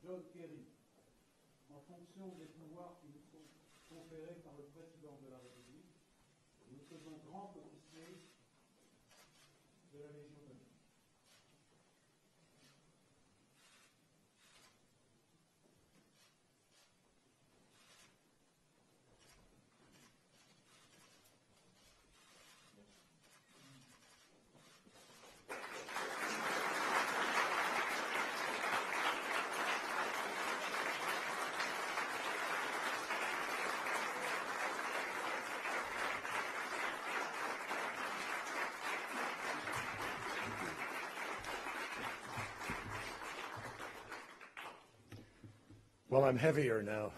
Kerry, en fonction des pouvoirs qui nous sont conférés par le président de la République, nous faisons grand officier de la Légion d'honneur. Well, I'm heavier now.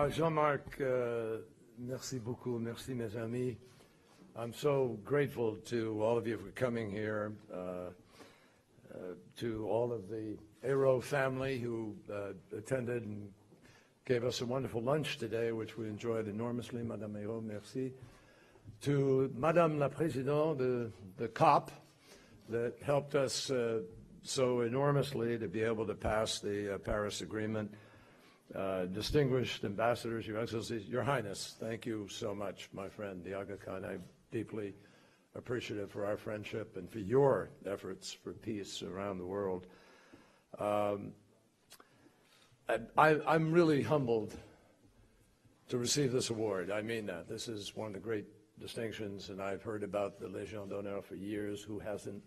Jean-Marc, merci beaucoup, merci mes amis. I'm so grateful to all of you for coming here, to all of the Aero family who attended and gave us a wonderful lunch today, which we enjoyed enormously. Madame Aero, merci. To Madame la Présidente, the COP, that helped us so enormously to be able to pass the Paris Agreement. Distinguished ambassadors, Your Excellencies, Your Highness, thank you so much, my friend, the Aga Khan. I'm deeply appreciative for our friendship and for your efforts for peace around the world. I'm really humbled to receive this award. I mean that. This is one of the great distinctions, and I've heard about the Légion d'honneur for years. Who hasn't?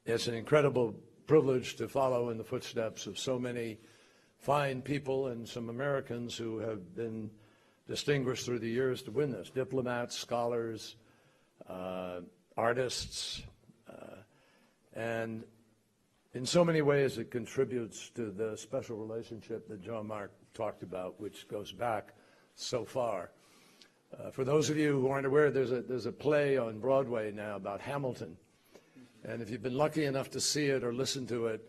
It's an incredible privilege to follow in the footsteps of so many fine people and some Americans who have been distinguished through the years to win this. Diplomats, scholars, artists, and in so many ways it contributes to the special relationship that Jean-Marc talked about, which goes back so far. For those of you who aren't aware, there's a play on Broadway now about Hamilton. And if you've been lucky enough to see it or listen to it,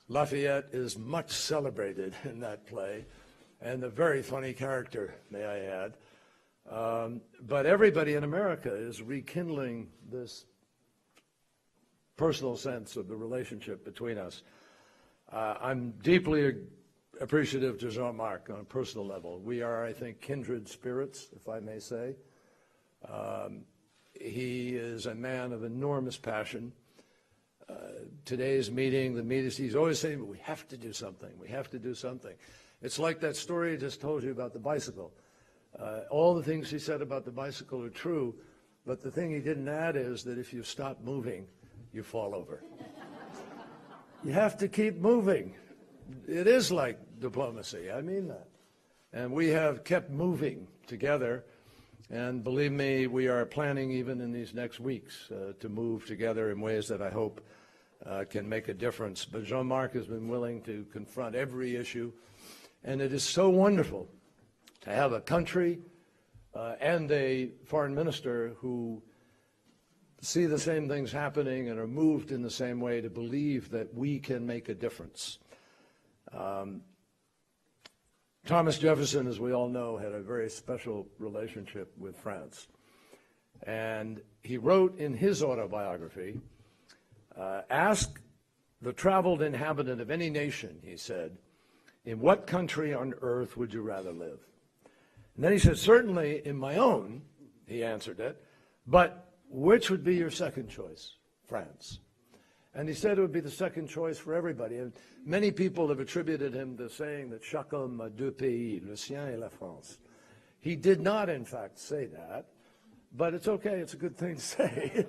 Lafayette is much celebrated in that play, and a very funny character, may I add. But everybody in America is rekindling this personal sense of the relationship between us. I'm deeply appreciative to Jean-Marc on a personal level. We are, I think, kindred spirits, if I may say. He is a man of enormous passion. Today's meeting, the meetings, he's always saying, we have to do something, we have to do something. It's like that story I just told you about the bicycle. All the things he said about the bicycle are true, but the thing he didn't add is that if you stop moving, you fall over. You have to keep moving. It is like diplomacy, I mean that. And we have kept moving together, and believe me, we are planning even in these next weeks to move together in ways that I hope can make a difference. But Jean-Marc has been willing to confront every issue, and it is so wonderful to have a country and a foreign minister who see the same things happening and are moved in the same way to believe that we can make a difference. Thomas Jefferson, as we all know, had a very special relationship with France. And he wrote in his autobiography, ask the traveled inhabitant of any nation, he said, in what country on earth would you rather live? And then he said, certainly in my own, he answered it, but which would be your second choice? France. And he said it would be the second choice for everybody. And many people have attributed him to saying that chaque homme a deux pays, le sien et la France. He did not, in fact, say that, but it's okay. It's a good thing to say.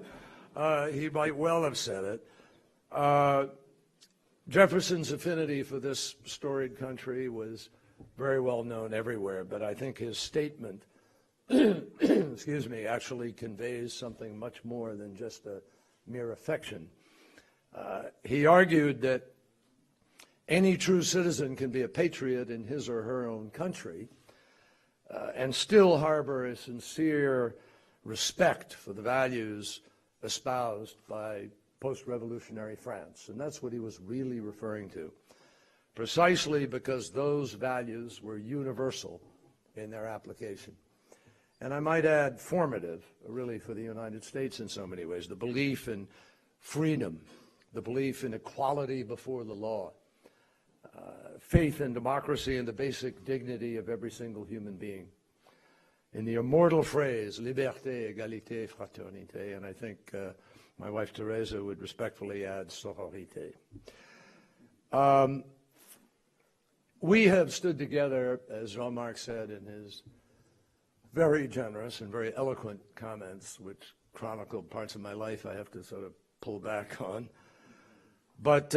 He might well have said it. Jefferson's affinity for this storied country was very well known everywhere, but I think his statement, excuse me, actually conveys something much more than just a mere affection. He argued that any true citizen can be a patriot in his or her own country and still harbor a sincere respect for the values espoused by post-revolutionary France. And that's what he was really referring to, precisely because those values were universal in their application. And I might add formative, really, for the United States in so many ways, the belief in freedom, the belief in equality before the law, faith in democracy and the basic dignity of every single human being. In the immortal phrase, liberté, égalité, fraternité, and I think my wife Teresa would respectfully add sororité. We have stood together, as Jean-Marc said in his very generous and very eloquent comments, which chronicled parts of my life I have to sort of pull back on. But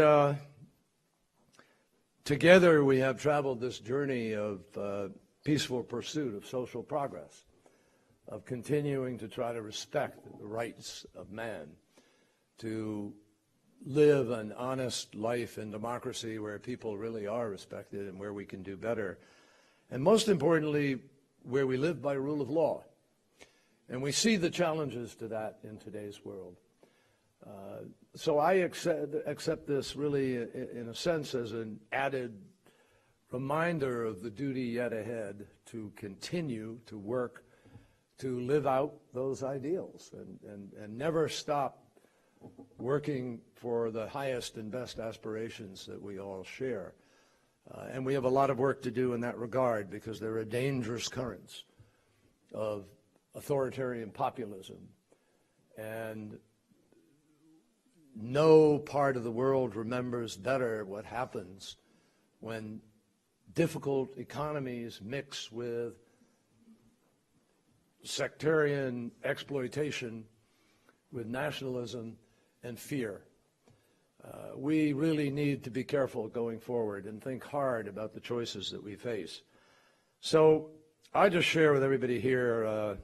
together we have traveled this journey of peaceful pursuit of social progress, of continuing to try to respect the rights of man, to live an honest life in democracy where people really are respected and where we can do better. And most importantly, where we live by rule of law. And we see the challenges to that in today's world. So I accept this really, in a sense, as an added reminder of the duty yet ahead to continue to work to live out those ideals and never stop working for the highest and best aspirations that we all share. And we have a lot of work to do in that regard because there are dangerous currents of authoritarian populism. And no part of the world remembers better what happens when difficult economies mix with sectarian exploitation, with nationalism and fear. We really need to be careful going forward and think hard about the choices that we face. So I just share with everybody here,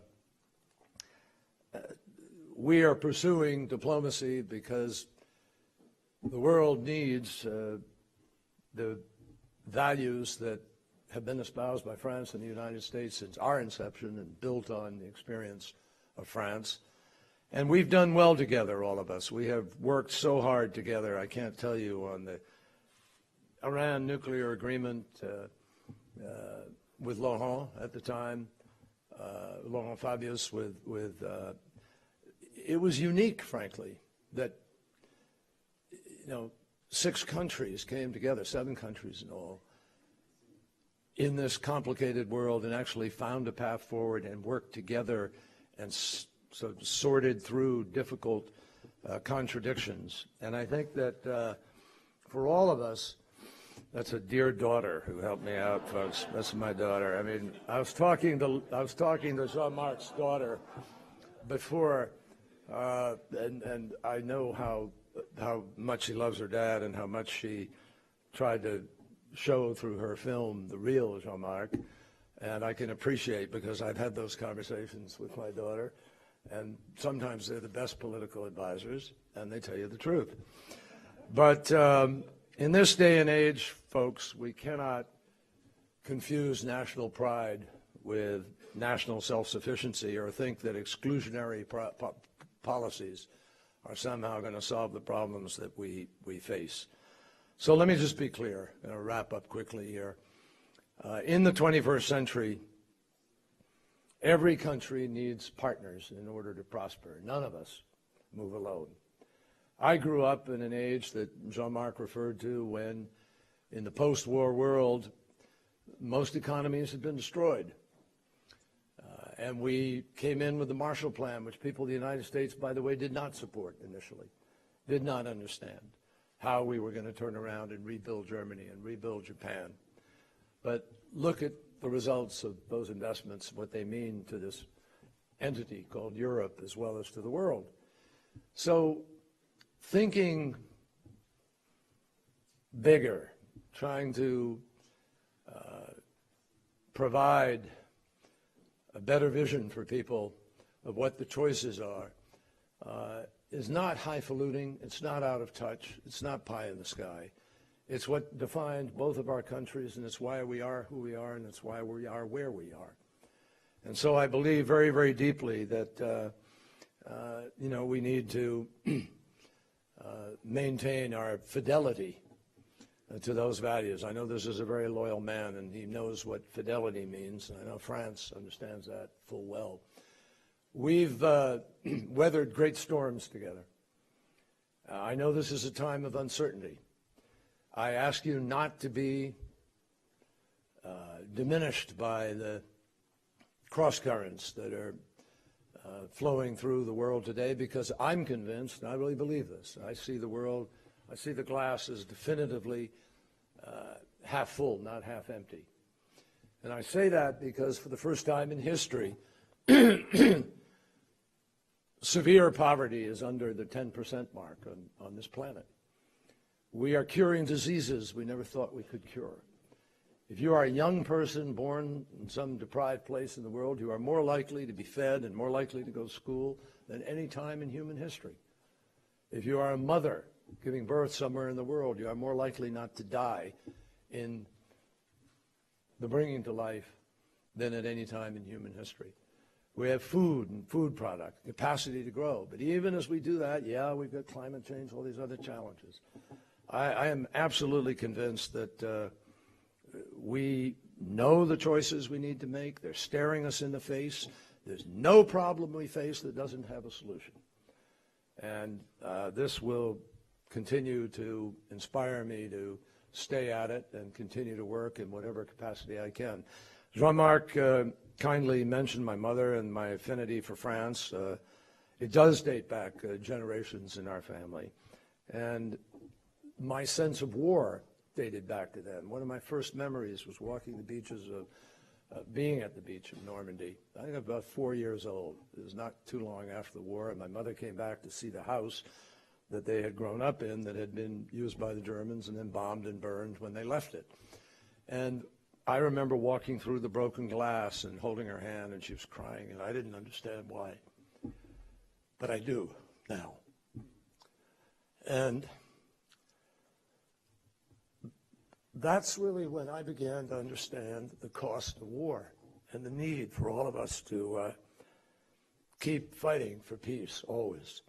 we are pursuing diplomacy because the world needs the values that have been espoused by France and the United States since our inception and built on the experience of France. And we've done well together, all of us. We have worked so hard together. I can't tell you, on the Iran nuclear agreement with Laurent at the time, Laurent Fabius with it was unique, frankly, that 6 countries came together, 7 countries in all, in this complicated world and actually found a path forward and worked together and so sorted through difficult contradictions. And I think that for all of us, that's a dear daughter who helped me out, folks. That's my daughter. I mean, I was talking to Jean-Marc's daughter before, and I know how much she loves her dad and how much she tried to show through her film the real Jean-Marc. And I can appreciate, because I've had those conversations with my daughter. And sometimes they're the best political advisors, and they tell you the truth. But in this day and age, folks, we cannot confuse national pride with national self-sufficiency or think that exclusionary policies are somehow going to solve the problems that we face. So let me just be clear, and I'll wrap up quickly here. In the 21st century, every country needs partners in order to prosper. None of us move alone. I grew up in an age that Jean-Marc referred to when, in the post-war world, most economies had been destroyed. And we came in with the Marshall Plan, which people in the United States, by the way, did not support initially, did not understand how we were going to turn around and rebuild Germany and rebuild Japan. But look at the results of those investments, what they mean to this entity called Europe as well as to the world. So thinking bigger, trying to provide a better vision for people of what the choices are is not highfalutin, it's not out of touch, it's not pie in the sky. It's what defined both of our countries, and it's why we are who we are, and it's why we are where we are. And so I believe very, very deeply that we need to maintain our fidelity to those values. I know this is a very loyal man, and he knows what fidelity means, and I know France understands that full well. We've weathered great storms together, I know this is a time of uncertainty. I ask you not to be diminished by the cross currents that are flowing through the world today, because I'm convinced, and I really believe this, I see the world, I see the glass as definitively half full, not half empty. And I say that because for the first time in history, severe poverty is under the 10% mark on this planet. We are curing diseases we never thought we could cure. If you are a young person born in some deprived place in the world, you are more likely to be fed and more likely to go to school than any time in human history. If you are a mother giving birth somewhere in the world, you are more likely not to die in the bringing to life than at any time in human history. We have food and food product, capacity to grow. But even as we do that, yeah, we've got climate change, all these other challenges. I am absolutely convinced that we know the choices we need to make. They're staring us in the face. There's no problem we face that doesn't have a solution. And this will continue to inspire me to stay at it and continue to work in whatever capacity I can. Jean-Marc kindly mentioned my mother and my affinity for France. It does date back generations in our family. And my sense of war dated back to then. One of my first memories was walking the beaches of being at the beach of Normandy. I think I was about 4 years old. It was not too long after the war, and my mother came back to see the house that they had grown up in that had been used by the Germans and then bombed and burned when they left it. And I remember walking through the broken glass and holding her hand, and she was crying, and I didn't understand why. But I do now. And that's really when I began to understand the cost of war and the need for all of us to keep fighting for peace, always.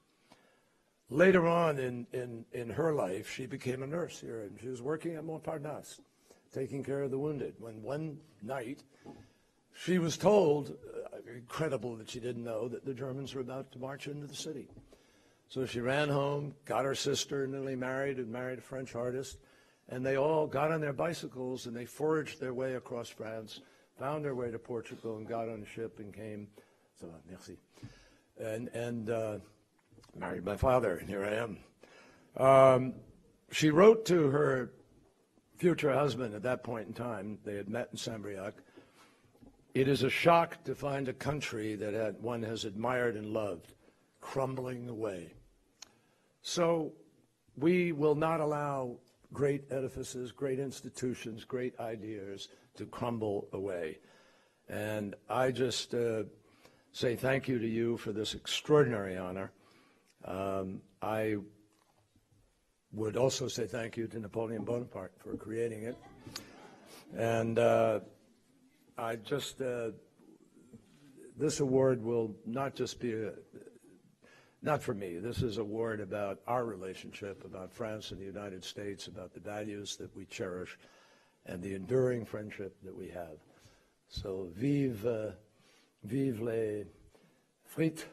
Later on in her life, she became a nurse here, and she was working at Montparnasse, taking care of the wounded, when one night she was told, incredible that she didn't know, that the Germans were about to march into the city. So she ran home, got her sister newly married, and married a French artist, and they all got on their bicycles and they foraged their way across France, found their way to Portugal, and got on a ship and came. So, merci. And married my father, and here I am. She wrote to her future husband at that point in time. They had met in Saint-Brieuc. It is a shock to find a country that one has admired and loved crumbling away. So we will not allow great edifices, great institutions, great ideas to crumble away. And I just say thank you to you for this extraordinary honor. I would also say thank you to Napoleon Bonaparte for creating it. And I just, this award will not just be, not for me, this is an award about our relationship, about France and the United States, about the values that we cherish and the enduring friendship that we have. So vive les frites,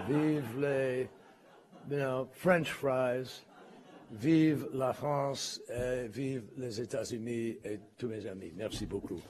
vive les, French fries, vive la France, et vive les États-Unis et tous mes amis. Merci beaucoup.